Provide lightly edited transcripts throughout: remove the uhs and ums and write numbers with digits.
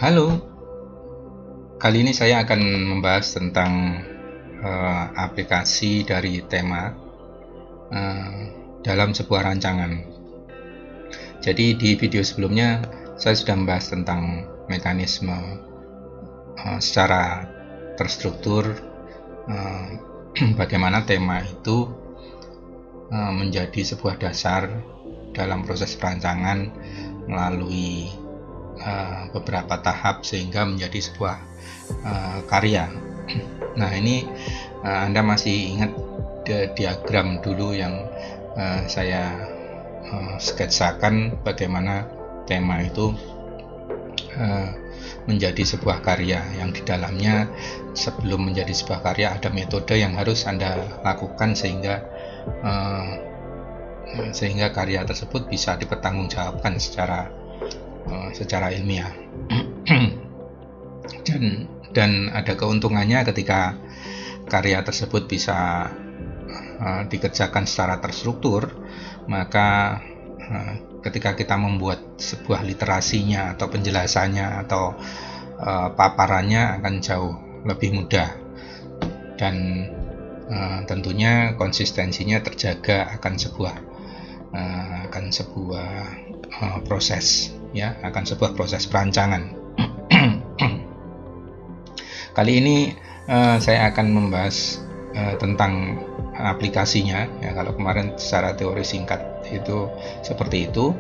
Halo, kali ini saya akan membahas tentang aplikasi dari tema dalam sebuah rancangan. Jadi di video sebelumnya saya sudah membahas tentang mekanisme secara terstruktur bagaimana tema itu menjadi sebuah dasar dalam proses perancangan melalui beberapa tahap sehingga menjadi sebuah karya. Nah, ini Anda masih ingat diagram dulu yang saya sketsakan bagaimana tema itu menjadi sebuah karya yang di dalamnya sebelum menjadi sebuah karya ada metode yang harus Anda lakukan sehingga karya tersebut bisa dipertanggungjawabkan secara ilmiah. dan ada keuntungannya ketika karya tersebut bisa dikerjakan secara terstruktur, maka ketika kita membuat sebuah literasinya atau penjelasannya atau paparannya akan jauh lebih mudah, dan tentunya konsistensinya terjaga akan sebuah proses, ya, akan sebuah proses perancangan. Kali ini saya akan membahas tentang aplikasinya, ya. Kalau kemarin secara teori singkat itu seperti itu,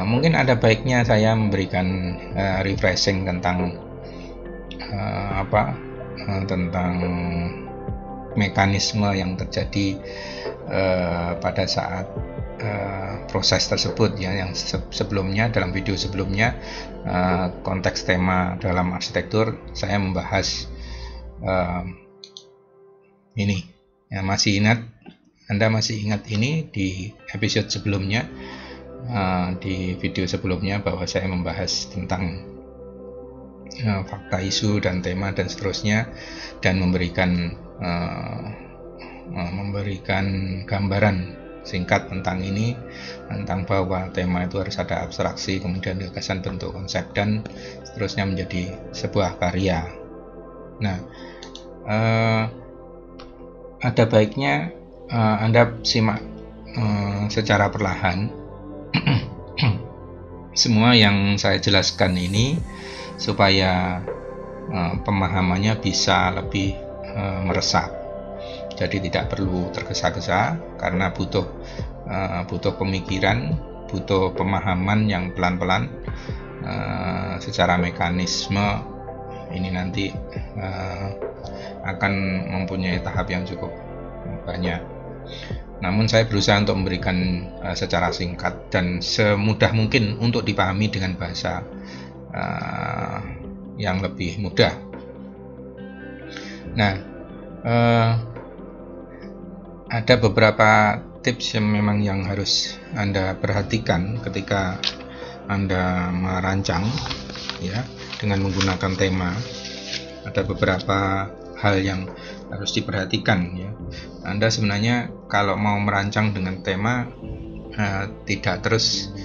mungkin ada baiknya saya memberikan refreshing tentang tentang mekanisme yang terjadi pada saat proses tersebut, ya, yang sebelumnya dalam video sebelumnya konteks tema dalam arsitektur saya membahas ini, ya. Anda masih ingat ini di episode sebelumnya, di video sebelumnya, bahwa saya membahas tentang fakta, isu, dan tema dan seterusnya, dan memberikan gambaran singkat tentang ini, tentang bahwa tema itu harus ada abstraksi, kemudian gagasan, bentuk, konsep, dan seterusnya menjadi sebuah karya. Nah, ada baiknya Anda simak secara perlahan semua yang saya jelaskan ini supaya pemahamannya bisa lebih meresap. Jadi tidak perlu tergesa-gesa karena butuh pemikiran, butuh pemahaman yang pelan-pelan secara mekanisme. Ini nanti akan mempunyai tahap yang cukup banyak. Namun saya berusaha untuk memberikan secara singkat dan semudah mungkin untuk dipahami dengan bahasa yang lebih mudah. Nah, ada beberapa tips yang harus Anda perhatikan ketika Anda merancang, ya, dengan menggunakan tema. Ada beberapa hal yang harus diperhatikan, ya. Anda sebenarnya kalau mau merancang dengan tema tidak terus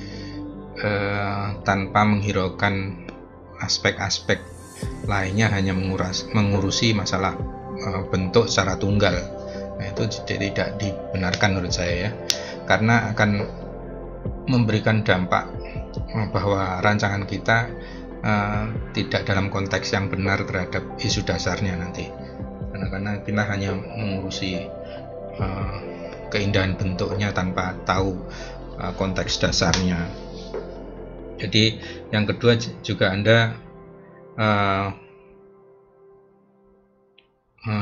tanpa menghiraukan aspek-aspek lainnya, hanya mengurusi masalah bentuk secara tunggal. Nah, itu tidak dibenarkan menurut saya, ya, karena akan memberikan dampak bahwa rancangan kita tidak dalam konteks yang benar terhadap isu dasarnya nanti, karena kita hanya mengurusi keindahan bentuknya tanpa tahu konteks dasarnya. Jadi yang kedua juga Anda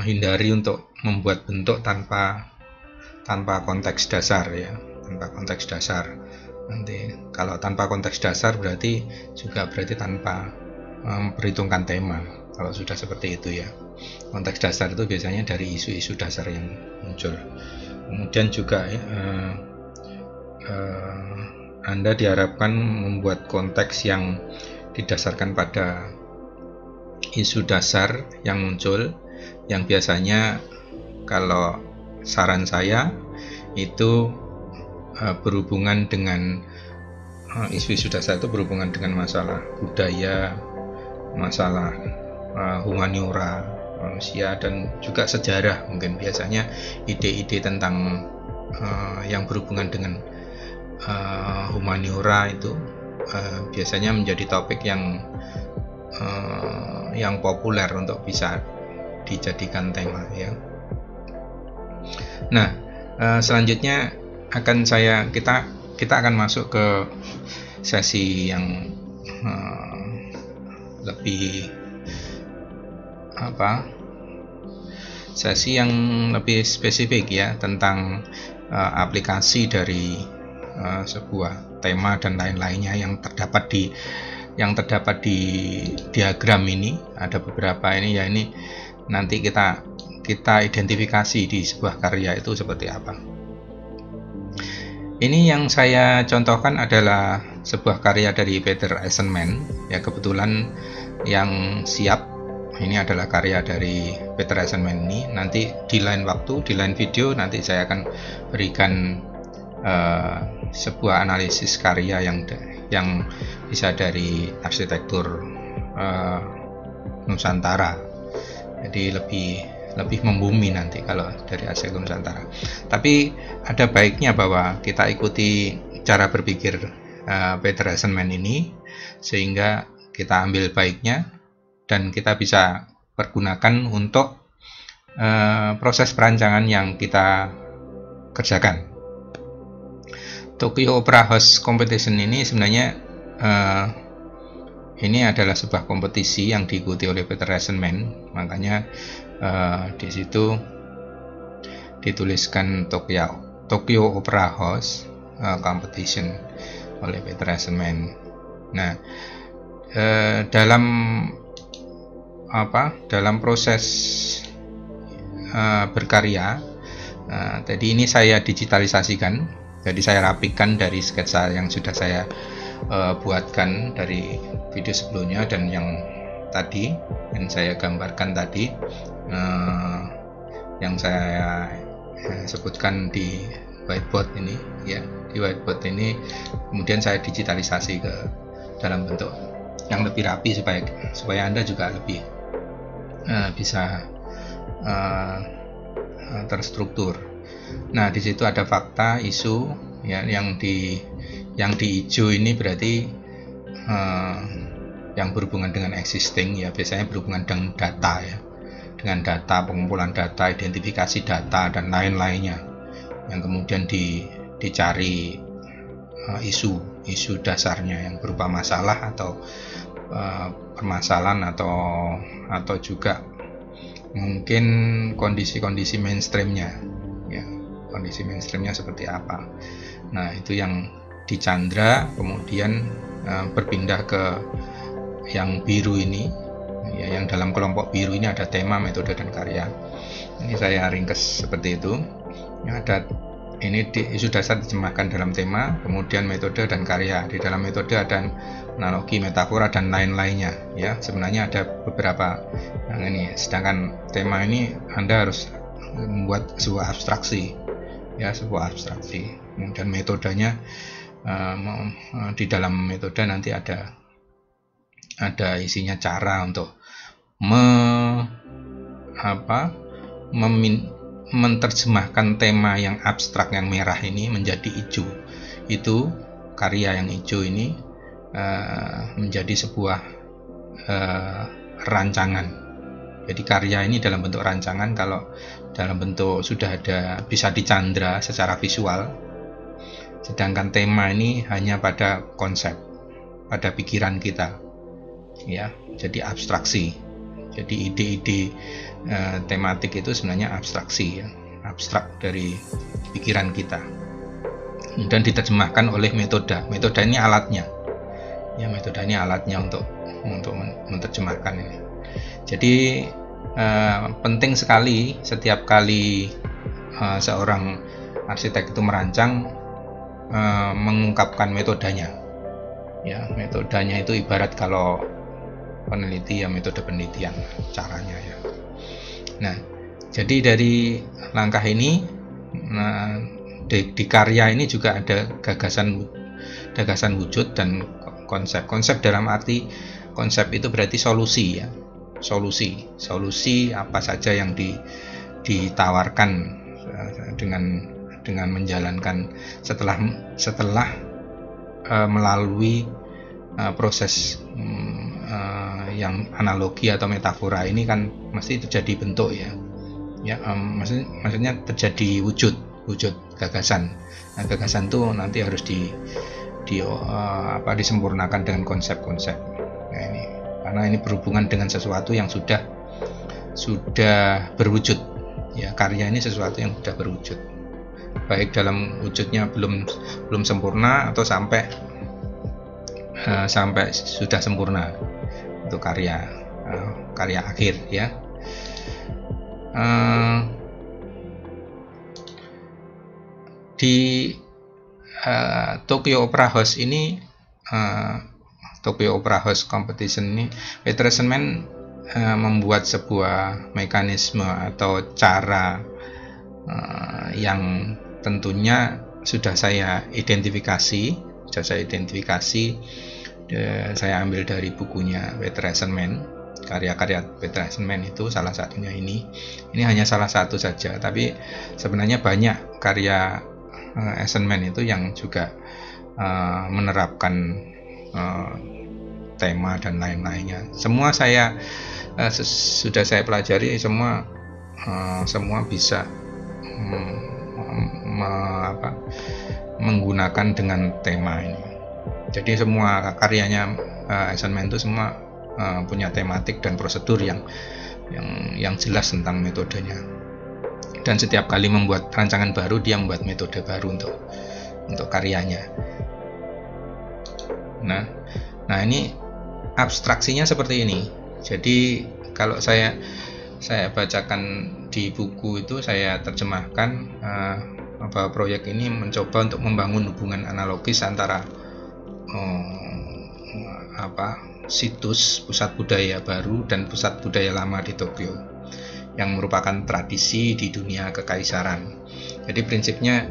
hindari untuk membuat bentuk tanpa konteks dasar, ya, tanpa konteks dasar. Nanti kalau tanpa konteks dasar berarti tanpa memperhitungkan tema. Kalau sudah seperti itu, ya, konteks dasar itu biasanya dari isu-isu dasar yang muncul. Kemudian juga Anda diharapkan membuat konteks yang didasarkan pada isu dasar yang muncul, yang biasanya kalau saran saya itu berhubungan dengan isu-isu dasar itu berhubungan dengan masalah budaya, masalah humaniora manusia dan juga sejarah. Mungkin biasanya ide-ide tentang yang berhubungan dengan humaniora itu biasanya menjadi topik yang populer untuk bisa dijadikan tema ya. Nah, selanjutnya kita akan masuk ke sesi yang lebih spesifik ya, tentang aplikasi dari sebuah tema dan lain-lainnya yang terdapat di diagram ini. Ada beberapa ini ya, ini nanti kita identifikasi di sebuah karya itu seperti apa. Ini yang saya contohkan adalah sebuah karya dari Peter Eisenman ya, kebetulan yang siap ini adalah karya dari Peter Eisenman ini. Nanti di lain waktu, di lain video nanti saya akan berikan sebuah analisis karya yang bisa dari arsitektur Nusantara. Jadi lebih membumi nanti kalau dari arsitektur Nusantara. Tapi ada baiknya bahwa kita ikuti cara berpikir Peter Eisenman ini, sehingga kita ambil baiknya dan kita bisa pergunakan untuk proses perancangan yang kita kerjakan. Tokyo Opera House Competition ini sebenarnya ini adalah sebuah kompetisi yang diikuti oleh Peter Eisenman, makanya di situ dituliskan Tokyo Opera House Competition oleh Peter Eisenman. Nah, dalam proses berkarya, tadi ini saya digitalisasikan, jadi saya rapikan dari sketsa yang sudah saya buatkan dari video sebelumnya dan yang tadi yang saya gambarkan tadi, yang saya sebutkan di whiteboard ini ya. Di whiteboard ini kemudian saya digitalisasi ke dalam bentuk yang lebih rapi supaya Anda juga lebih bisa terstruktur. Nah, di situ ada fakta, isu ya, yang di hijau ini berarti yang berhubungan dengan existing ya, biasanya berhubungan dengan data ya, dengan data, pengumpulan data, identifikasi data dan lain-lainnya, yang kemudian dicari isu dasarnya yang berupa masalah atau permasalahan atau juga mungkin kondisi-kondisi mainstreamnya ya, kondisi mainstreamnya seperti apa. Nah, itu yang dicandra, kemudian berpindah ke yang biru ini ya, yang dalam kelompok biru ini ada tema, metode dan karya. Ini saya ringkes seperti itu ya, ada ini isu dasar diterjemahkan dalam tema, kemudian metode dan karya. Di dalam metode ada analogi, metafora dan lain-lainnya ya. Sebenarnya ada beberapa yang ini, sedangkan tema ini Anda harus membuat sebuah abstraksi ya, sebuah abstraksi. Kemudian metodenya, di dalam metode nanti ada isinya cara untuk menerjemahkan tema yang abstrak yang merah ini menjadi hijau. Itu karya yang hijau ini menjadi sebuah rancangan. Jadi karya ini dalam bentuk rancangan, kalau dalam bentuk sudah ada bisa dicandra secara visual, sedangkan tema ini hanya pada konsep, pada pikiran kita ya, jadi abstraksi. Jadi ide-ide tematik itu sebenarnya abstraksi ya, abstrak dari pikiran kita, dan diterjemahkan oleh metode. Metode ini alatnya ya, metode ini alatnya untuk menerjemahkan ini. Jadi penting sekali setiap kali seorang arsitek itu merancang, mengungkapkan metodenya ya. Metodenya itu ibarat kalau peneliti ya, metode penelitian caranya ya. Nah, jadi dari langkah ini, di karya ini juga ada gagasan wujud dan konsep dalam arti Konsep itu berarti solusi ya, solusi apa saja yang ditawarkan dengan menjalankan setelah melalui proses yang analogi atau metafora ini kan mesti terjadi bentuk ya, maksudnya terjadi wujud gagasan. Nah, gagasan itu nanti harus disempurnakan dengan konsep-konsep. Nah, ini karena ini berhubungan dengan sesuatu yang sudah berwujud ya, karya ini sesuatu yang sudah berwujud, baik dalam wujudnya belum sempurna atau sampai sudah sempurna, itu karya akhir ya. Di Tokyo Opera House ini, Tokyo Opera House Competition ini, Peter Eisenman membuat sebuah mekanisme atau cara yang tentunya sudah saya identifikasi. Saya ambil dari bukunya Peter Eisenman, karya-karya Peter Eisenman itu salah satunya ini hanya salah satu saja, tapi sebenarnya banyak karya Eisenman itu yang juga menerapkan tema dan lain-lainnya. Semua sudah saya pelajari, semua bisa menggunakan dengan tema ini. Jadi semua karyanya Eisenman itu semua punya tematik dan prosedur yang jelas tentang metodenya. Dan setiap kali membuat rancangan baru, dia membuat metode baru untuk karyanya. Nah ini abstraksinya seperti ini. Jadi kalau saya bacakan di buku itu, saya terjemahkan bahwa proyek ini mencoba untuk membangun hubungan analogis antara situs pusat budaya baru dan pusat budaya lama di Tokyo yang merupakan tradisi di dunia kekaisaran. Jadi prinsipnya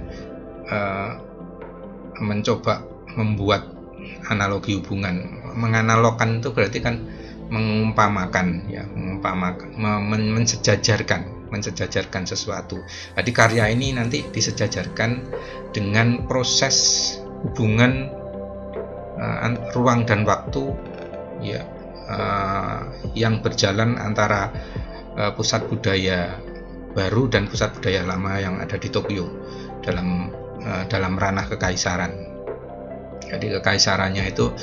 mencoba membuat analogi hubungan. Menganalogkan itu berarti kan mengumpamakan ya, mensejajarkan sesuatu. Jadi karya ini nanti disejajarkan dengan proses hubungan ruang dan waktu ya, yang berjalan antara pusat budaya baru dan pusat budaya lama yang ada di Tokyo dalam ranah kekaisaran. Jadi kekaisarannya itu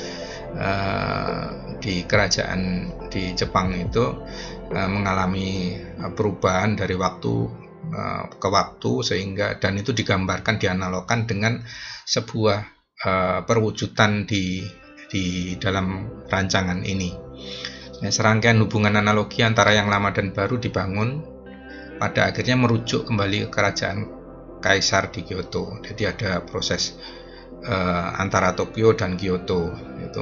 di kerajaan di Jepang itu mengalami perubahan dari waktu ke waktu, sehingga dan itu digambarkan, dianalogkan dengan sebuah perwujudan di dalam rancangan ini. Serangkaian hubungan analogi antara yang lama dan baru dibangun, pada akhirnya merujuk kembali ke kerajaan kaisar di Kyoto. Jadi ada proses antara Tokyo dan Kyoto itu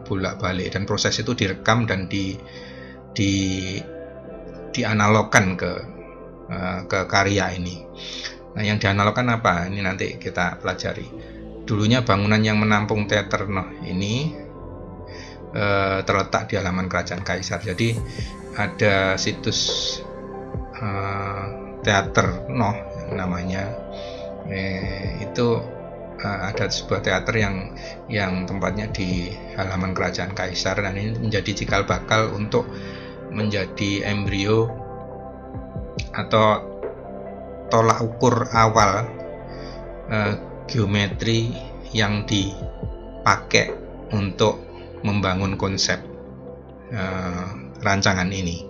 bolak-balik, dan proses itu direkam dan dianalogkan ke karya ini. Nah, yang dianalogkan apa? Ini nanti kita pelajari. Dulunya bangunan yang menampung teater Noh ini terletak di halaman kerajaan kaisar. Jadi ada situs teater Noh namanya, itu ada sebuah teater yang tempatnya di halaman kerajaan kaisar, dan ini menjadi cikal bakal untuk menjadi embrio atau tolak ukur awal geometri yang dipakai untuk membangun konsep rancangan ini.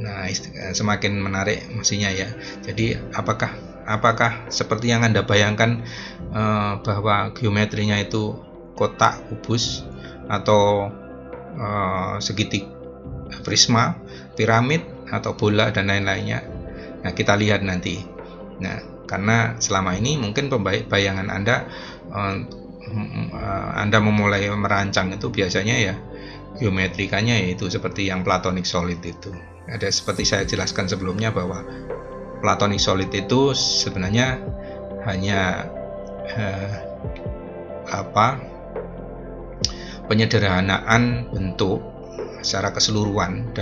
Nah, semakin menarik mestinya ya. Jadi apakah seperti yang Anda bayangkan bahwa geometrinya itu kotak, kubus, atau segitiga, prisma, piramid, atau bola dan lain-lainnya? Nah, kita lihat nanti. Nah, karena selama ini mungkin bayangan Anda memulai merancang itu biasanya ya geometrikanya yaitu seperti yang platonic solid itu. Ada seperti saya jelaskan sebelumnya bahwa platonic solid itu sebenarnya hanya penyederhanaan bentuk secara keseluruhan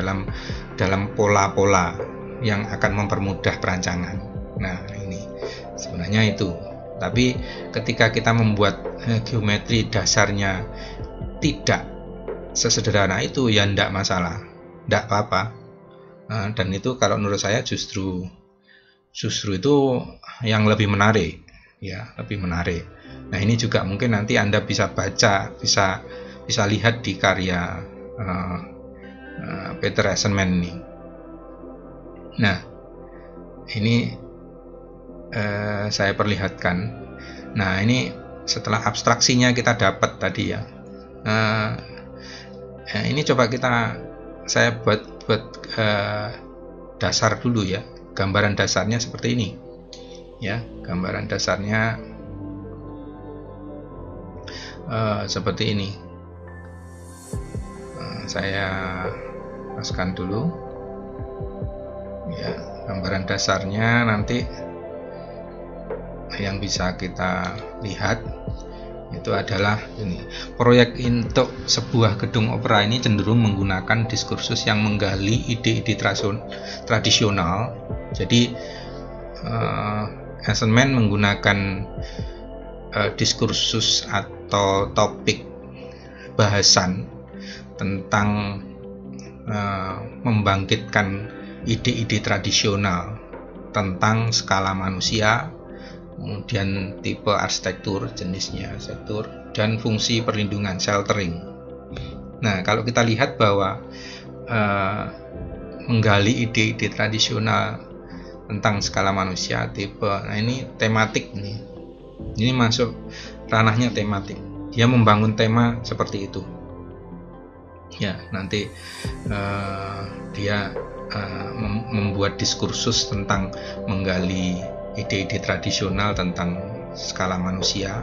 dalam pola-pola yang akan mempermudah perancangan. Nah, ini sebenarnya itu. Tapi ketika kita membuat geometri dasarnya tidak sesederhana itu, ya tidak masalah, tidak apa-apa. Dan itu kalau menurut saya justru itu yang lebih menarik, ya, lebih menarik. Nah, ini juga mungkin nanti Anda bisa baca, bisa lihat di karya Peter Eisenman ini. Nah, ini saya perlihatkan. Nah, ini setelah abstraksinya kita dapat tadi ya. Ini coba saya buat dasar dulu ya. Gambaran dasarnya seperti ini. Ya, gambaran dasarnya seperti ini. Saya paskan dulu. Ya, gambaran dasarnya nanti yang bisa kita lihat itu adalah ini. Proyek untuk sebuah gedung opera ini cenderung menggunakan diskursus yang menggali ide-ide tradisional. Jadi Eisenman menggunakan diskursus atau topik bahasan tentang membangkitkan ide-ide tradisional tentang skala manusia, kemudian tipe arsitektur, jenisnya arsitektur, dan fungsi perlindungan, sheltering. Nah, kalau kita lihat bahwa menggali ide-ide tradisional tentang skala manusia, tipe, nah ini tematik nih. Ini masuk ranahnya tematik. Dia membangun tema seperti itu. Ya, nanti dia membuat diskursus tentang menggali ide-ide tradisional tentang skala manusia,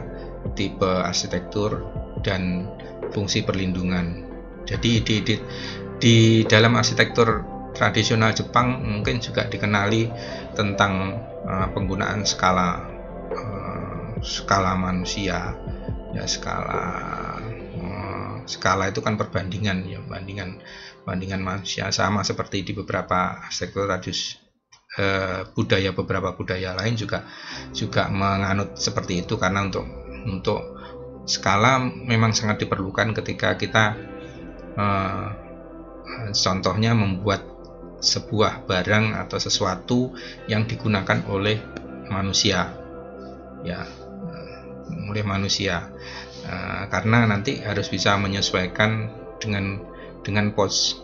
tipe arsitektur, dan fungsi perlindungan. Jadi ide-ide di dalam arsitektur tradisional Jepang mungkin juga dikenali tentang penggunaan skala manusia, ya, skala itu kan perbandingan, ya, bandingan manusia, sama seperti di beberapa arsitektur beberapa budaya lain juga menganut seperti itu, karena untuk skala memang sangat diperlukan ketika kita contohnya membuat sebuah barang atau sesuatu yang digunakan oleh manusia, ya, oleh manusia, karena nanti harus bisa menyesuaikan dengan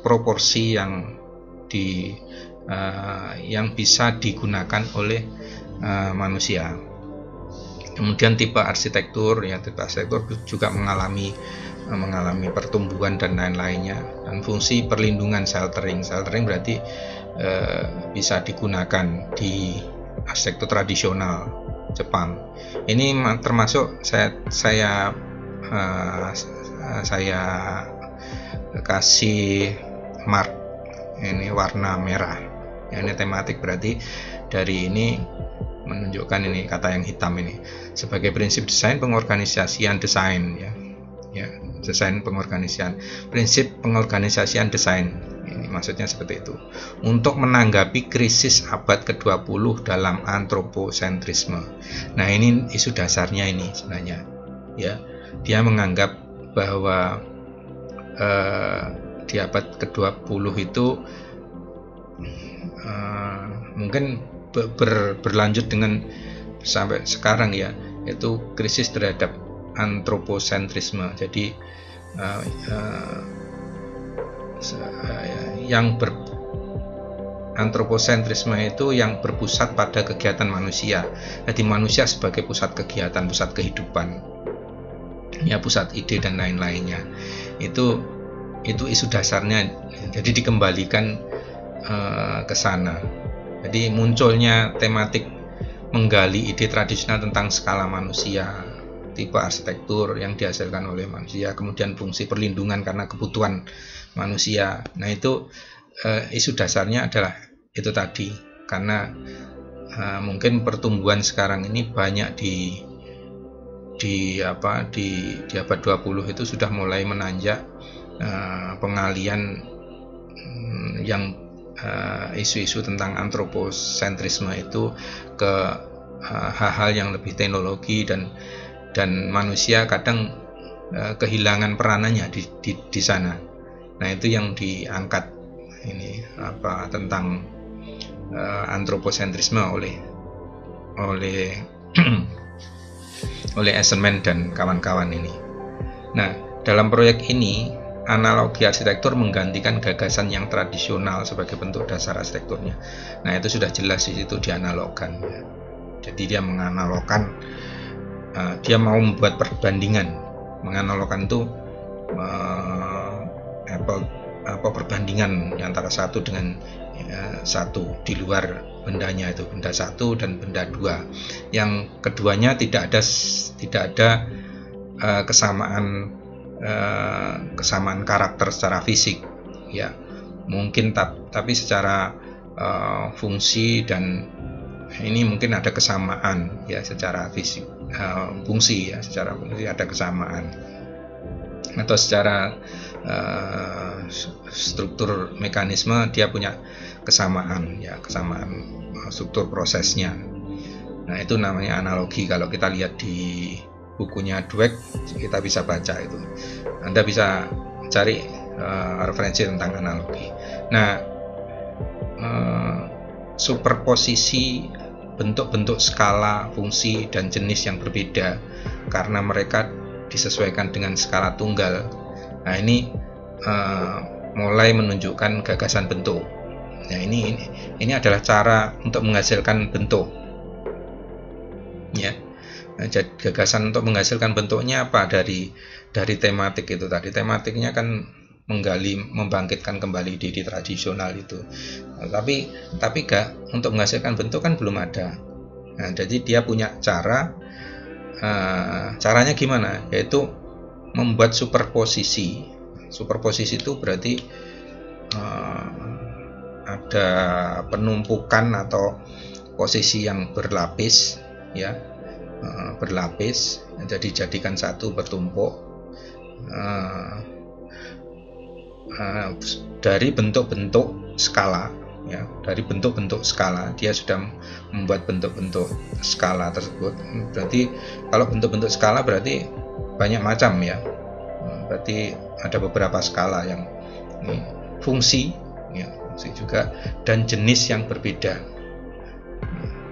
proporsi yang bisa digunakan oleh manusia. Kemudian tipe arsitektur, ya, tipe arsitektur juga mengalami pertumbuhan dan lain-lainnya, dan fungsi perlindungan, sheltering berarti bisa digunakan di arsitektur tradisional Jepang. Ini termasuk saya kasih mark ini warna merah, ya, ini tematik, berarti dari ini menunjukkan ini kata yang hitam ini sebagai prinsip desain pengorganisasian desain, ya, desain pengorganisasian, prinsip pengorganisasian desain, ini maksudnya seperti itu, untuk menanggapi krisis abad ke-20 dalam antroposentrisme. Nah, ini isu dasarnya ini sebenarnya, ya, dia menganggap bahwa di abad ke-20 itu mungkin berlanjut dengan sampai sekarang, ya, yaitu krisis terhadap antroposentrisme. Jadi antroposentrisme itu yang berpusat pada kegiatan manusia. Jadi manusia sebagai pusat kegiatan, pusat kehidupan, ya, pusat ide dan lain-lainnya. Itu isu dasarnya. Jadi dikembalikan ke sana. Jadi munculnya tematik menggali ide tradisional tentang skala manusia, tipe arsitektur yang dihasilkan oleh manusia, kemudian fungsi perlindungan karena kebutuhan manusia. Nah, itu isu dasarnya adalah itu tadi, karena mungkin pertumbuhan sekarang ini banyak di abad 20 itu sudah mulai menanjak pengalian yang isu-isu tentang antroposentrisme itu ke hal-hal yang lebih teknologi, dan manusia kadang kehilangan peranannya di sana. Nah, itu yang diangkat ini tentang antroposentrisme oleh Eisenman dan kawan-kawan ini. Nah, dalam proyek ini analogi arsitektur menggantikan gagasan yang tradisional sebagai bentuk dasar arsitekturnya. Nah, itu sudah jelas di situ dianalogkan. Jadi dia menganalogkan, dia mau membuat perbandingan. Menganalogkan itu perbandingan antara satu dengan satu di luar bendanya, itu benda satu dan benda dua. Yang keduanya tidak ada kesamaan karakter secara fisik, ya mungkin, tapi secara fungsi dan ini mungkin ada kesamaan ya secara fisik, fungsi ya secara fungsi ada kesamaan, atau secara struktur mekanisme dia punya kesamaan struktur prosesnya. Nah, itu namanya analogi. Kalau kita lihat di bukunya Dweck, kita bisa baca itu. Anda bisa cari referensi tentang analogi. Nah, superposisi bentuk-bentuk skala, fungsi, dan jenis yang berbeda karena mereka disesuaikan dengan skala tunggal. Nah, ini mulai menunjukkan gagasan bentuk. Nah, ini adalah cara untuk menghasilkan bentuk, ya. Nah, gagasan untuk menghasilkan bentuknya apa? Dari tematik itu tadi. Tematiknya kan membangkitkan kembali ide tradisional itu. Nah, tapi untuk menghasilkan bentuk kan belum ada. Nah, jadi dia punya caranya gimana? Yaitu membuat superposisi. Superposisi itu berarti ada penumpukan atau posisi yang berlapis, ya, berlapis. Jadi jadikan satu, bertumpuk dari bentuk-bentuk skala, ya, dari bentuk-bentuk skala dia sudah membuat bentuk-bentuk skala tersebut. Berarti kalau bentuk-bentuk skala berarti banyak macam, ya. Berarti ada beberapa skala yang fungsi, ya, fungsi juga, dan jenis yang berbeda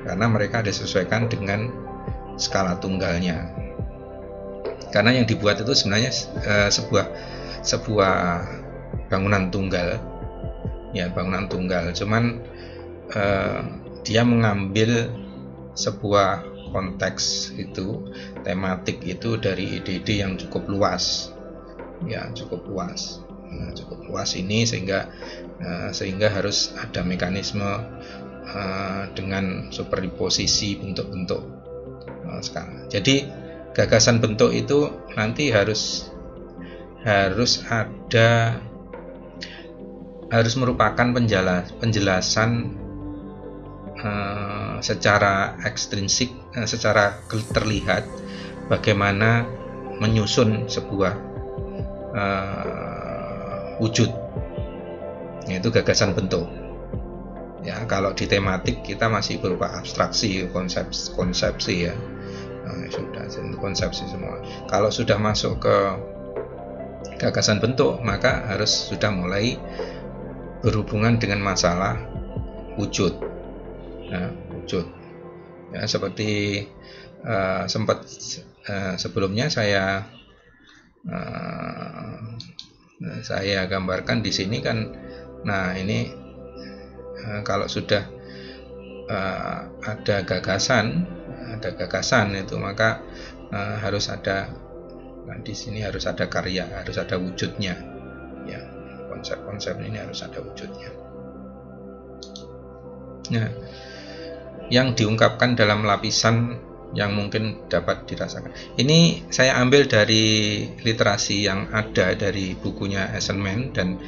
karena mereka disesuaikan dengan skala tunggalnya. Karena yang dibuat itu sebenarnya sebuah bangunan tunggal, ya, bangunan tunggal. Cuman dia mengambil sebuah konteks itu, tematik itu dari ide-ide yang cukup luas, ya, cukup luas. Nah, cukup luas ini sehingga harus ada mekanisme dengan superposisi bentuk-bentuk skala. Jadi gagasan bentuk itu nanti harus merupakan penjelasan secara ekstrinsik, secara terlihat bagaimana menyusun sebuah wujud, yaitu gagasan bentuk. Ya, kalau di tematik kita masih berupa abstraksi, konsepsi, ya. Nah, sudah konsepsi semua. Kalau sudah masuk ke gagasan bentuk, maka harus sudah mulai berhubungan dengan masalah wujud. Nah, wujud. Ya, seperti sempat sebelumnya saya gambarkan di sini kan. Nah, ini kalau sudah ada gagasan itu, maka harus ada, di sini harus ada karya, harus ada wujudnya, ya. Konsep-konsep ini harus ada wujudnya. Nah, yang diungkapkan dalam lapisan yang mungkin dapat dirasakan. Ini saya ambil dari literasi yang ada dari bukunya Eisenman, dan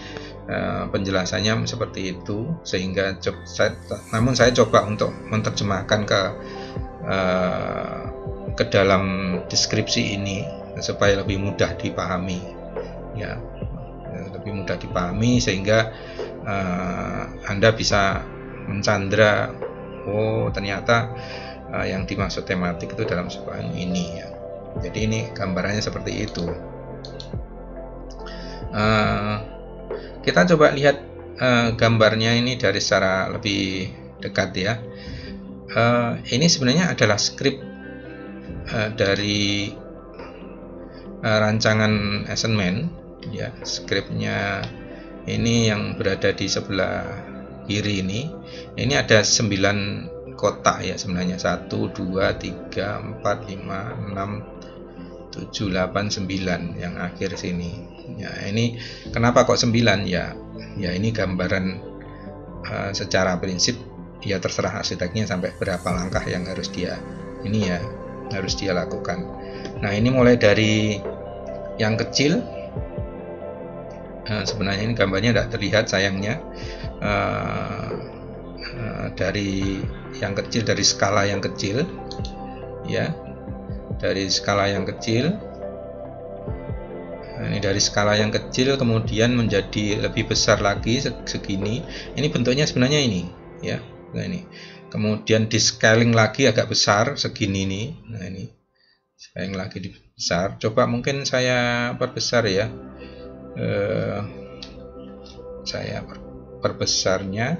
penjelasannya seperti itu, sehingga namun saya coba untuk menerjemahkan ke ke dalam deskripsi ini supaya lebih mudah dipahami, ya, lebih mudah dipahami sehingga Anda bisa mencandra, oh ternyata yang dimaksud tematik itu dalam sebuah ini, ya. Jadi ini gambarannya seperti itu. Kita coba lihat gambarnya ini dari secara lebih dekat, ya. Ini sebenarnya adalah skrip dari rancangan assignment, ya. Skripnya ini yang berada di sebelah kiri ini ada 9 kotak, ya, sebenarnya 1, 2, 3, 4, 5, 6, 7, 8, 9 yang akhir sini, ya. Ini kenapa kok 9, ya ini gambaran secara prinsip, ya terserah arsiteknya sampai berapa langkah yang harus dia lakukan. Nah, ini mulai dari yang kecil, sebenarnya ini gambarnya tidak terlihat sayangnya, dari yang kecil, dari skala yang kecil, ya, dari skala yang kecil. Nah, ini dari skala yang kecil kemudian menjadi lebih besar lagi segini. Ini bentuknya sebenarnya ini, ya. Nah, ini kemudian di scaling lagi agak besar segini nih. Nah, ini scaling lagi besar. Coba mungkin saya perbesar, ya. Saya perbesarnya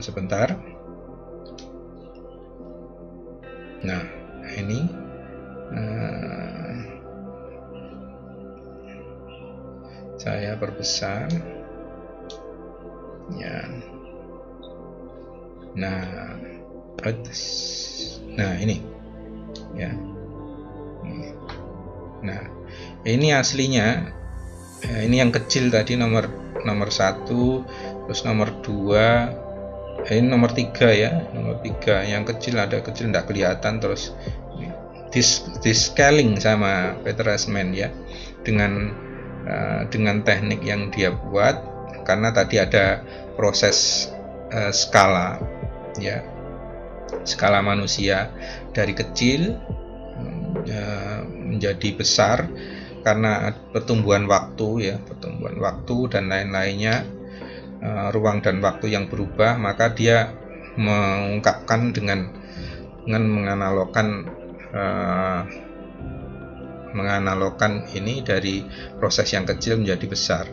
sebentar. Nah, ini saya perbesar, ya. Nah ini, ya. Nah, ini aslinya, ini yang kecil tadi nomor 1, terus nomor 2, ini nomor 3, ya, nomor 3 yang kecil, ada kecil tidak kelihatan. Terus di scaling sama Peter Eastman, ya, dengan teknik yang dia buat, karena tadi ada proses skala, ya, skala manusia dari kecil menjadi besar karena pertumbuhan waktu, ya, pertumbuhan waktu dan lain-lainnya, ruang dan waktu yang berubah, maka dia mengungkapkan dengan menganalogkan ini dari proses yang kecil menjadi besar.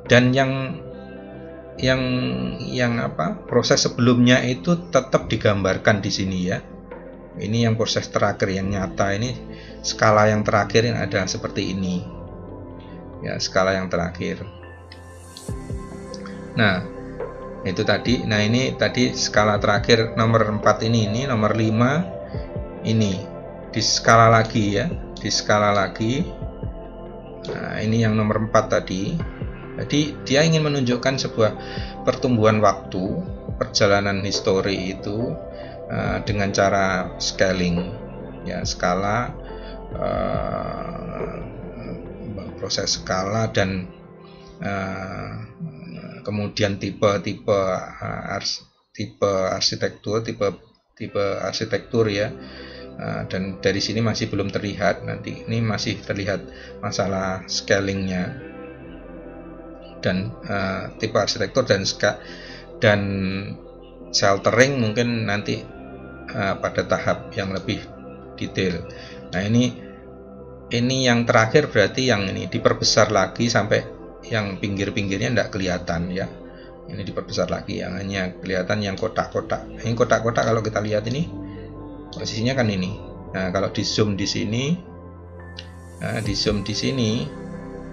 Dan yang proses sebelumnya itu tetap digambarkan di sini, ya. Ini yang proses terakhir yang nyata, ini skala yang terakhir yang ada seperti ini, ya, skala yang terakhir. Nah, itu tadi. Nah, ini tadi skala terakhir nomor 4 ini nomor 5 ini di skala lagi, ya, di skala lagi. Nah, ini yang nomor 4 tadi. Jadi dia ingin menunjukkan sebuah pertumbuhan waktu, perjalanan histori itu dengan cara scaling, ya, skala, proses skala, dan kemudian tipe arsitektur, ya. Dan dari sini masih belum terlihat, nanti ini masih terlihat masalah scalingnya dan tipe arsitektur dan sheltering mungkin nanti pada tahap yang lebih detail. Nah, ini yang terakhir berarti yang ini diperbesar lagi sampai yang pinggir-pinggirnya tidak kelihatan, ya. Ini diperbesar lagi, yang hanya kelihatan yang kotak-kotak. Ini kotak-kotak kalau kita lihat ini posisinya kan ini. Nah, kalau di zoom di sini,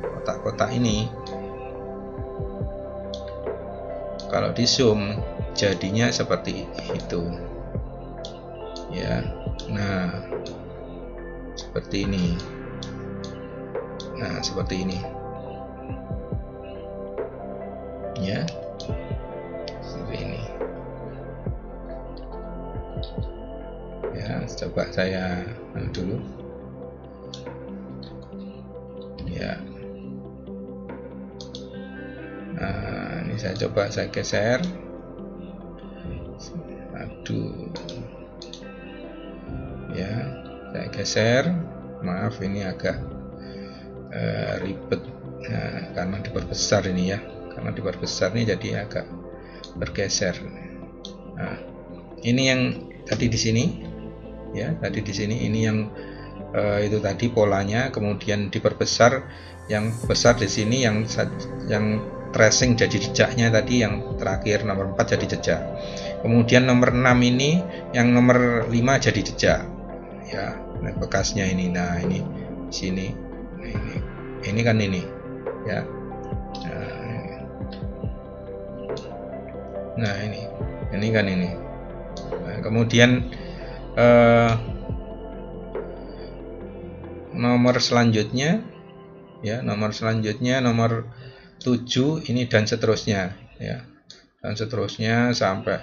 kotak-kotak ini, kalau di zoom jadinya seperti itu, ya. Nah, seperti ini. Nah, seperti ini, ya, seperti ini, ya. Coba saya dulu, ya. Nah, ini saya coba saya geser. Aduh, bergeser. Maaf, ini agak ribet karena diperbesar ini ya, karena diperbesar nih jadi agak bergeser. Nah, ini yang tadi di sini ya, tadi di sini ini yang itu tadi polanya, kemudian diperbesar, yang besar di sini yang tracing jadi jejaknya tadi, yang terakhir nomor 4 jadi jejak. Kemudian nomor 6 ini, yang nomor 5 jadi jejak ya, nah, bekasnya ini. Nah, ini di sini. Ini kan ini ya. Nah, ini kan ini. Nah, kemudian nomor selanjutnya ya, nomor 7 ini dan seterusnya ya, dan seterusnya sampai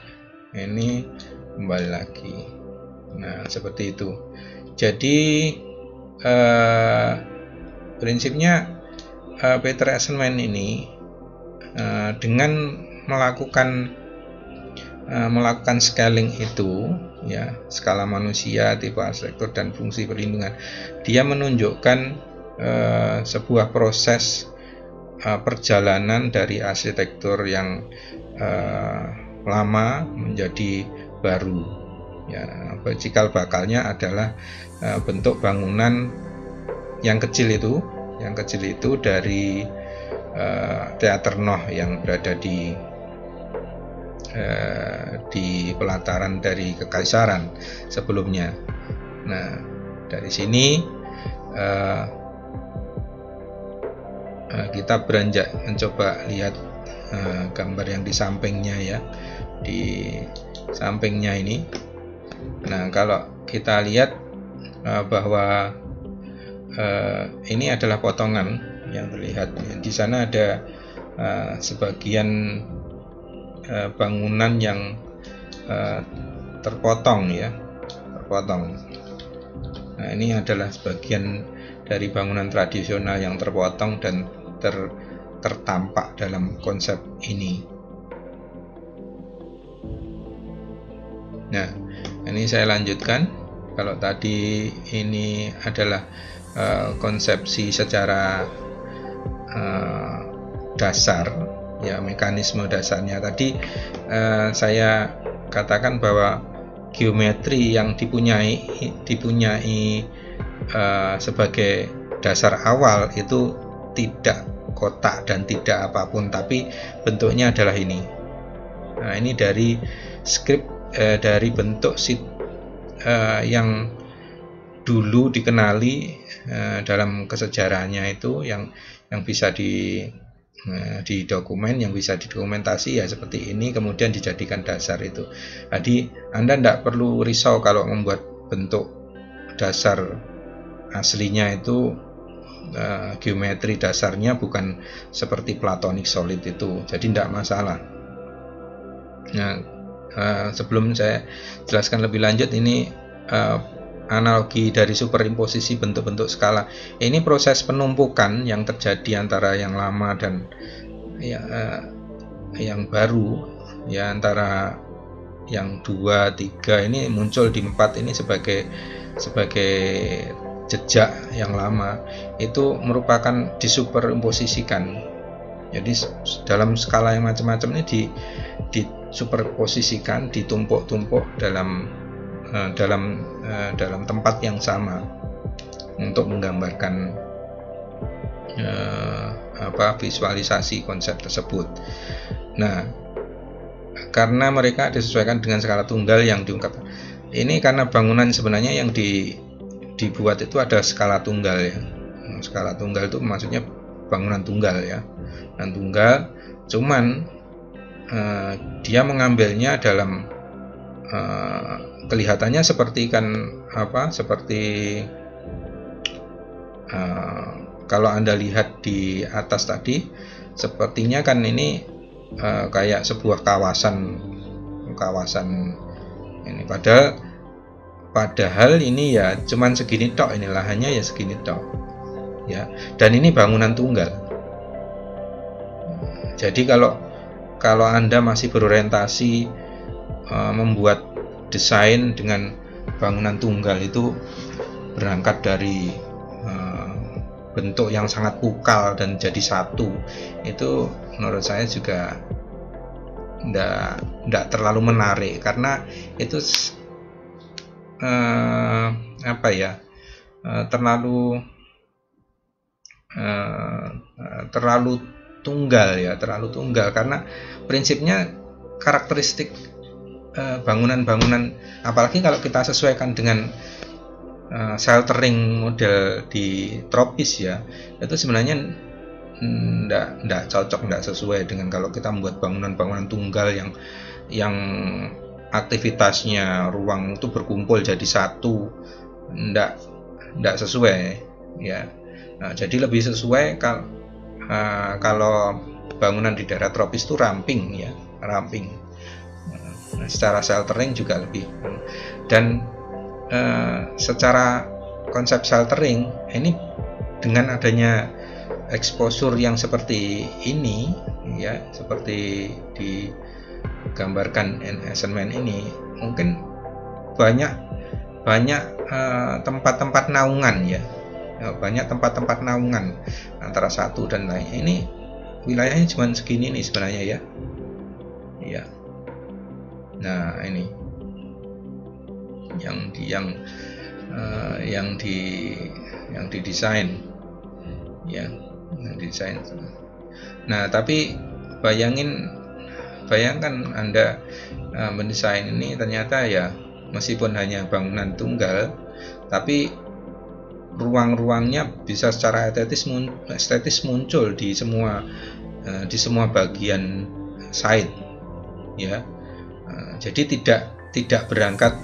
ini kembali lagi. Nah, seperti itu. Jadi prinsipnya Peter Eisenman ini dengan melakukan scaling itu ya, skala manusia, tipe arsitektur dan fungsi perlindungan, dia menunjukkan sebuah proses perjalanan dari arsitektur yang lama menjadi baru ya. Cikal bakalnya adalah bentuk bangunan yang kecil itu dari Teater Noh yang berada di pelataran dari kekaisaran sebelumnya. Nah, dari sini kita beranjak mencoba lihat gambar yang di sampingnya ya, di sampingnya ini. Nah, kalau kita lihat bahwa ini adalah potongan yang terlihat di sana, ada sebagian bangunan yang terpotong ya, terpotong. Nah, ini adalah sebagian dari bangunan tradisional yang terpotong dan tertampak dalam konsep ini. Nah, ini saya lanjutkan. Kalau tadi ini adalah konsepsi secara dasar ya, mekanisme dasarnya. Tadi saya katakan bahwa geometri yang dipunyai sebagai dasar awal itu tidak kotak dan tidak apapun, tapi bentuknya adalah ini. Nah, ini dari skrip dari bentuk yang dulu dikenali dalam kesejarahnya itu, yang bisa di dokumen, yang bisa didokumentasi ya seperti ini, kemudian dijadikan dasar itu. Jadi Anda tidak perlu risau kalau membuat bentuk dasar aslinya itu geometri dasarnya bukan seperti Platonic solid itu, jadi tidak masalah. Nah, sebelum saya jelaskan lebih lanjut, ini analogi dari superimposisi bentuk-bentuk skala. Ini proses penumpukan yang terjadi antara yang lama dan yang baru ya, antara yang 2, 3 ini muncul di 4 ini sebagai jejak yang lama, itu merupakan disuperimposisikan. Jadi dalam skala yang macam-macam ini disuperposisikan, ditumpuk-tumpuk dalam tempat yang sama untuk menggambarkan visualisasi konsep tersebut. Nah, karena mereka disesuaikan dengan skala tunggal yang diungkapkan. Ini karena bangunan sebenarnya yang dibuat itu ada skala tunggal ya. Skala tunggal itu maksudnya bangunan tunggal ya, dan tunggal. Cuman dia mengambilnya dalam kelihatannya seperti kalau Anda lihat di atas tadi, sepertinya kan ini kayak sebuah kawasan ini, padahal ini ya cuman segini tok, ini lahannya ya segini tok ya, dan ini bangunan tunggal. Jadi kalau Anda masih berorientasi membuat desain dengan bangunan tunggal, itu berangkat dari bentuk yang sangat pukal dan jadi satu, itu menurut saya juga nggak terlalu menarik, karena itu terlalu tunggal, karena prinsipnya karakteristik bangunan-bangunan, apalagi kalau kita sesuaikan dengan sheltering model di tropis ya, itu sebenarnya nggak cocok, nggak sesuai dengan kalau kita membuat bangunan-bangunan tunggal yang aktivitasnya ruang itu berkumpul jadi satu, nggak sesuai ya. Nah, jadi lebih sesuai kalau bangunan di daerah tropis itu ramping. Nah, secara sheltering juga lebih, dan secara konsep sheltering ini dengan adanya exposure yang seperti ini ya, seperti digambarkan assignment ini, mungkin banyak tempat-tempat naungan ya, banyak tempat-tempat naungan antara satu dan lain. Ini wilayahnya cuma segini nih sebenarnya ya. Nah, ini yang didesain ya, Nah, tapi bayangkan Anda mendesain ini, ternyata ya meskipun hanya bangunan tunggal, tapi ruang-ruangnya bisa secara estetis muncul di semua bagian site ya. Jadi tidak berangkat,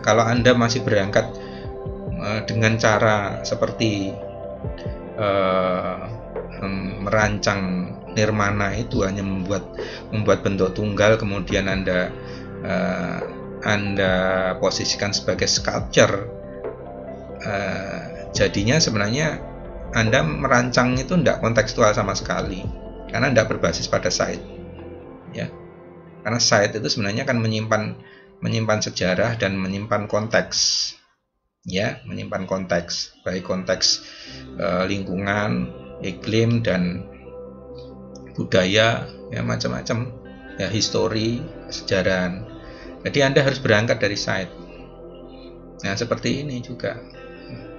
kalau Anda masih berangkat dengan cara seperti merancang nirmana itu hanya membuat bentuk tunggal, kemudian Anda posisikan sebagai sculpture, jadinya sebenarnya Anda merancang itu tidak kontekstual sama sekali, karena tidak berbasis pada site ya. Karena site itu sebenarnya kan menyimpan sejarah dan menyimpan konteks ya, baik konteks lingkungan, iklim, dan budaya ya, macam-macam ya, histori, sejarah. Jadi Anda harus berangkat dari site. Nah, seperti ini juga,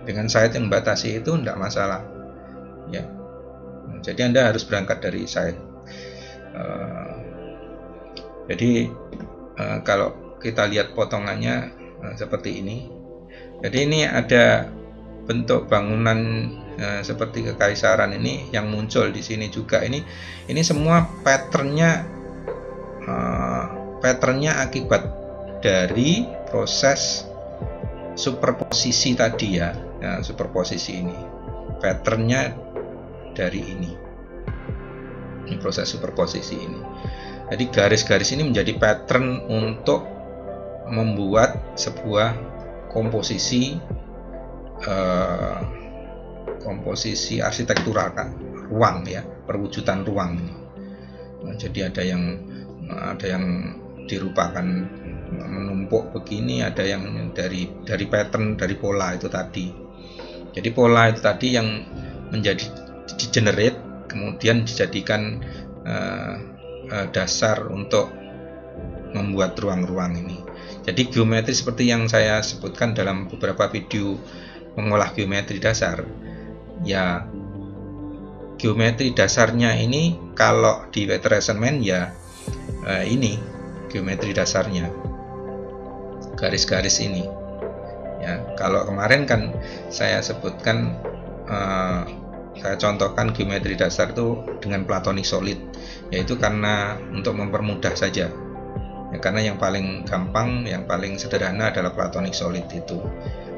dengan site yang membatasi itu tidak masalah ya. Jadi Anda harus berangkat dari site. Jadi kalau kita lihat potongannya seperti ini. Jadi ini ada bentuk bangunan seperti kekaisaran ini yang muncul di sini juga. Ini semua patternnya akibat dari proses superposisi tadi ya. Nah, superposisi ini patternnya dari ini proses superposisi ini. Jadi garis-garis ini menjadi pattern untuk membuat sebuah komposisi arsitektural kan, ruang ya, perwujudan ruang. Nah, jadi ada yang dirupakan menumpuk begini, ada yang dari pattern, dari pola itu tadi. Jadi pola itu tadi yang menjadi di-generate, kemudian dijadikan dasar untuk membuat ruang-ruang ini. Jadi geometri seperti yang saya sebutkan dalam beberapa video mengolah geometri dasar ya, geometri dasarnya ini kalau di vector assignment ya, ini geometri dasarnya, garis-garis ini ya. Kalau kemarin kan saya sebutkan, saya contohkan geometri dasar itu dengan platonic solid, yaitu karena untuk mempermudah saja ya, karena yang paling gampang, yang paling sederhana adalah platonic solid itu.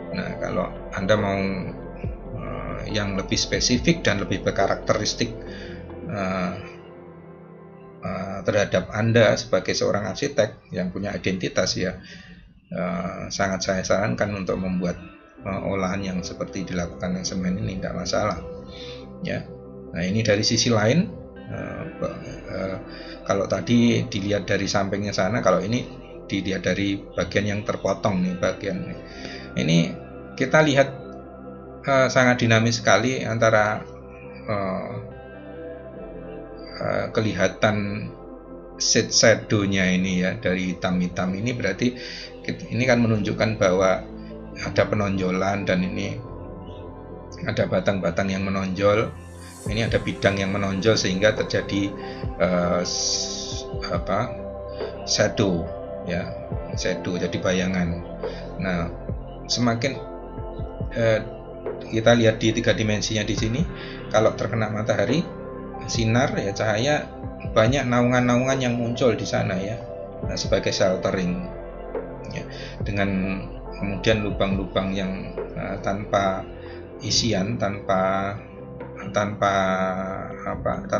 Nah, kalau Anda mau yang lebih spesifik dan lebih berkarakteristik terhadap Anda sebagai seorang arsitek yang punya identitas ya, sangat saya sarankan untuk membuat olahan yang seperti dilakukan semen ini, tidak masalah ya. Nah, ini dari sisi lain, kalau tadi dilihat dari sampingnya sana, kalau ini dilihat dari bagian yang terpotong nih, bagian Ini kita lihat sangat dinamis sekali antara kelihatan shadow-nya ini ya, dari hitam-hitam ini berarti ini kan menunjukkan bahwa ada penonjolan, dan ini ada batang-batang yang menonjol, ini ada bidang yang menonjol sehingga terjadi shadow ya, shadow jadi bayangan. Nah, semakin kita lihat di 3 dimensinya di sini, kalau terkena matahari sinar ya, cahaya, banyak naungan-naungan yang muncul di sana ya, sebagai sheltering ya, dengan kemudian lubang-lubang yang tanpa isian, tanpa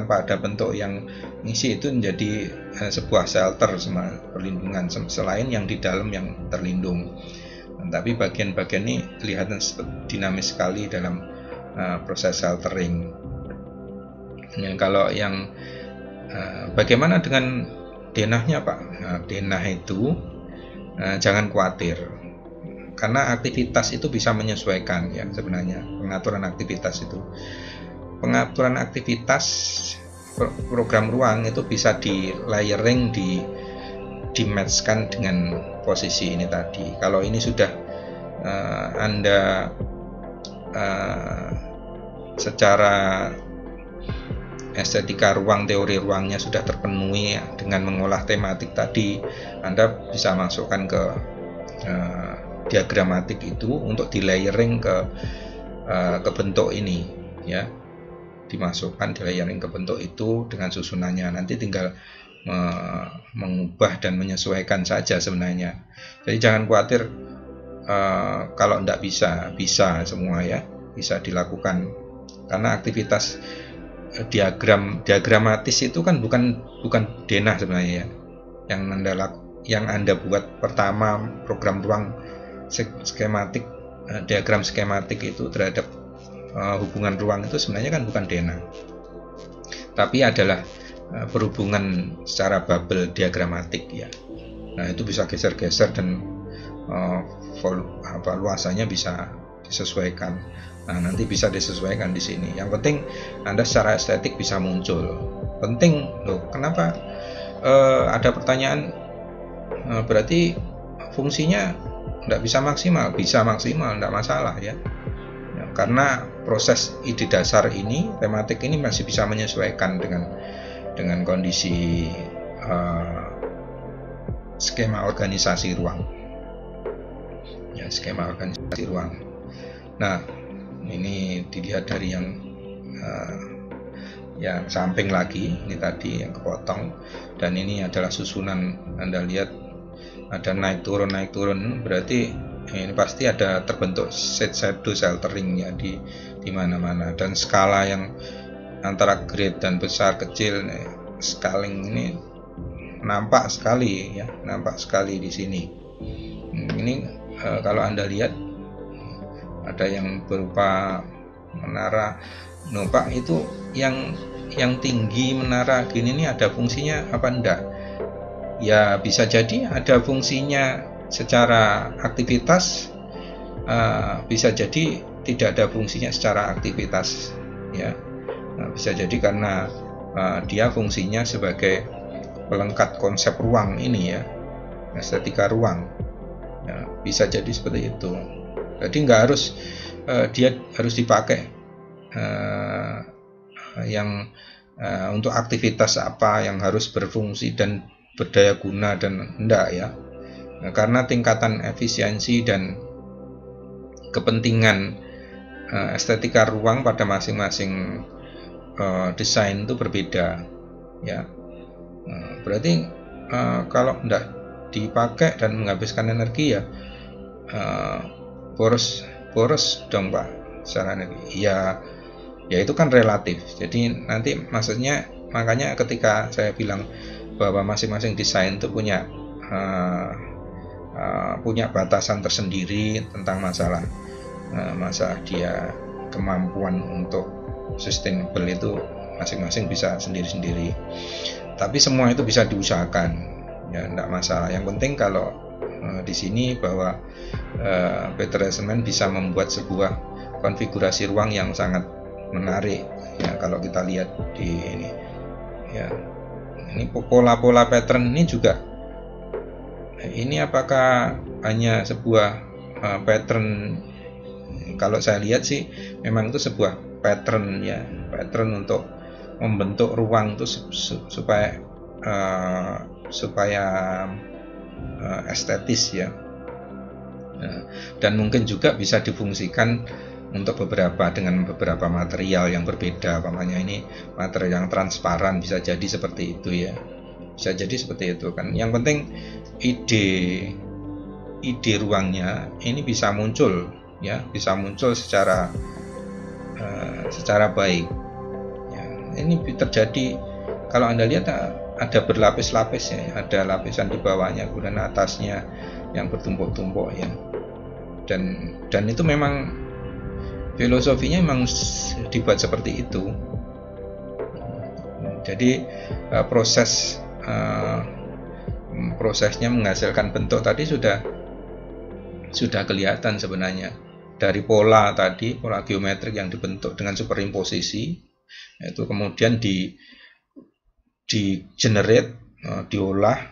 ada bentuk yang ngisi, itu menjadi sebuah shelter, perlindungan selain yang di dalam yang terlindung. Tapi bagian-bagian ini kelihatan dinamis sekali dalam proses sheltering. Ya, kalau yang bagaimana dengan denahnya Pak? Nah, denah itu jangan khawatir, karena aktivitas itu bisa menyesuaikan ya. Sebenarnya pengaturan aktivitas program ruang itu bisa di layering, di matchkan dengan posisi ini tadi. Kalau ini sudah Anda secara estetika ruang, teori ruangnya sudah terpenuhi dengan mengolah tematik tadi, Anda bisa masukkan ke diagramatik itu untuk di layering ke bentuk ini ya, dimasukkan di layering ke bentuk itu dengan susunannya. Nanti tinggal mengubah dan menyesuaikan saja sebenarnya. Jadi jangan khawatir kalau tidak bisa semua ya, bisa dilakukan, karena aktivitas diagramatis itu kan bukan denah sebenarnya ya. Yang Anda buat pertama program ruang skematik, diagram skematik itu terhadap hubungan ruang itu sebenarnya kan bukan denah, tapi adalah berhubungan secara bubble diagramatik ya. Nah, itu bisa geser-geser dan luasannya bisa disesuaikan. Nah, nanti bisa disesuaikan di sini. Yang penting Anda secara estetik bisa muncul. Penting loh. Kenapa ada pertanyaan berarti fungsinya tidak bisa maksimal? Bisa maksimal, tidak masalah ya. Karena proses ide dasar ini, tematik ini masih bisa menyesuaikan dengan kondisi skema organisasi ruang. Ya, skema organisasi ruang. Nah, ini dilihat dari yang samping lagi, ini tadi yang kepotong, dan ini adalah susunan. Anda lihat ada naik turun, berarti ini pasti ada terbentuk shadow sheltering ya di mana-mana, dan skala yang antara grade dan besar kecil, scaling ini nampak sekali ya, nampak sekali di sini. Ini kalau Anda lihat ada yang berupa menara Pak, itu yang tinggi menara gini ini ada fungsinya apa enggak? Ya bisa jadi ada fungsinya secara aktivitas, bisa jadi tidak ada fungsinya secara aktivitas ya. Bisa jadi karena dia fungsinya sebagai pelengkap konsep ruang ini ya, estetika ruang ya, bisa jadi seperti itu. Jadi nggak harus dia harus dipakai yang untuk aktivitas apa yang harus berfungsi dan berdaya guna dan enggak ya. Nah, karena tingkatan efisiensi dan kepentingan estetika ruang pada masing-masing desain itu berbeda ya. Berarti kalau enggak dipakai dan menghabiskan energi ya boros dong Pak secara energi ya itu kan relatif. Jadi nanti maksudnya, makanya ketika saya bilang bahwa masing-masing desain itu punya batasan tersendiri tentang masalah dia kemampuan untuk sustainable, itu masing-masing bisa sendiri-sendiri. Tapi semua itu bisa diusahakan ya, tidak masalah. Yang penting kalau di sini bahwa Peter Eisenman bisa membuat sebuah konfigurasi ruang yang sangat menarik ya. Kalau kita lihat di ini ya, ini pola-pola pattern ini juga, ini apakah hanya sebuah pattern? Kalau saya lihat sih memang itu sebuah pattern ya, pattern untuk membentuk ruang itu supaya estetis ya. Dan mungkin juga bisa difungsikan untuk dengan beberapa material yang berbeda. Umpamanya ini material yang transparan, bisa jadi seperti itu ya, bisa jadi seperti itu kan. Yang penting ide ruangnya ini bisa muncul ya, bisa muncul secara baik ya. Ini terjadi kalau Anda lihat ada berlapis-lapis ya, ada lapisan di bawahnya, kemudian atasnya yang bertumpuk-tumpuk ya. Dan itu memang filosofinya memang dibuat seperti itu. Jadi prosesnya menghasilkan bentuk tadi sudah kelihatan sebenarnya dari pola geometrik yang dibentuk dengan superimposisi, itu kemudian di generate, diolah.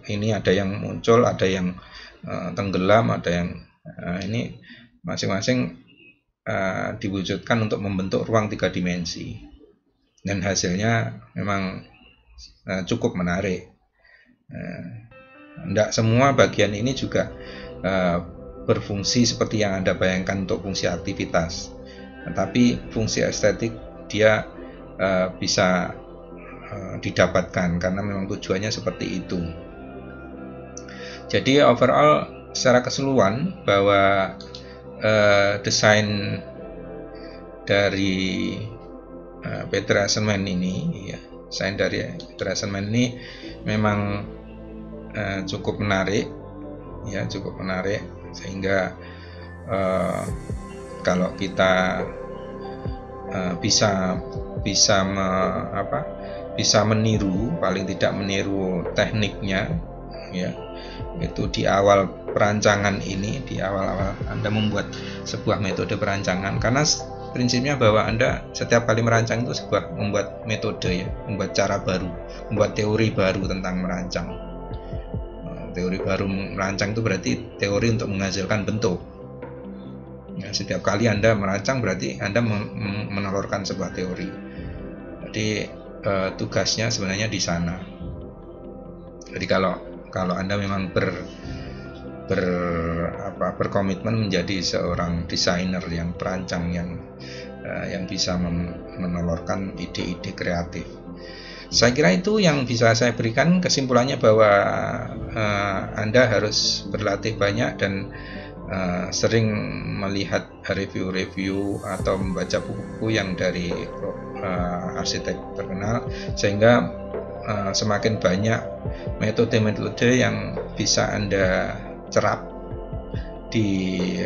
Ini ada yang muncul, ada yang tenggelam, ada yang ini masing-masing diwujudkan untuk membentuk ruang 3 dimensi, dan hasilnya memang cukup menarik. Tidak semua bagian ini juga berfungsi seperti yang Anda bayangkan untuk fungsi aktivitas, tetapi fungsi estetik dia bisa didapatkan karena memang tujuannya seperti itu. Jadi overall secara keseluruhan bahwa desain dari Peter Eisenman ini ya, desain dari Peter Eisenman ini memang cukup menarik ya, cukup menarik, sehingga kalau kita bisa meniru, paling tidak meniru tekniknya ya, itu di awal perancangan ini, di awal-awal Anda membuat sebuah metode perancangan, karena prinsipnya bahwa Anda setiap kali merancang itu membuat metode ya, membuat cara baru, membuat teori baru tentang merancang. Teori baru merancang itu berarti teori untuk menghasilkan bentuk ya. Setiap kali Anda merancang berarti Anda menelurkan sebuah teori. Jadi tugasnya sebenarnya di sana. Jadi kalau Anda memang berkomitmen menjadi seorang desainer yang perancang yang bisa menelurkan ide-ide kreatif, saya kira itu yang bisa saya berikan. Kesimpulannya bahwa Anda harus berlatih banyak dan sering melihat review-review atau membaca buku-buku yang dari arsitek terkenal, sehingga semakin banyak metode-metode yang bisa Anda serap di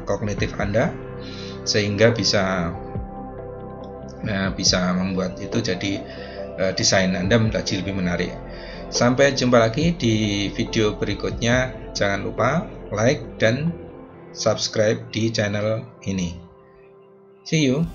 kognitif Anda, sehingga bisa membuat itu jadi desain Anda menjadi lebih menarik. Sampai jumpa lagi di video berikutnya. Jangan lupa like dan subscribe di channel ini. See you.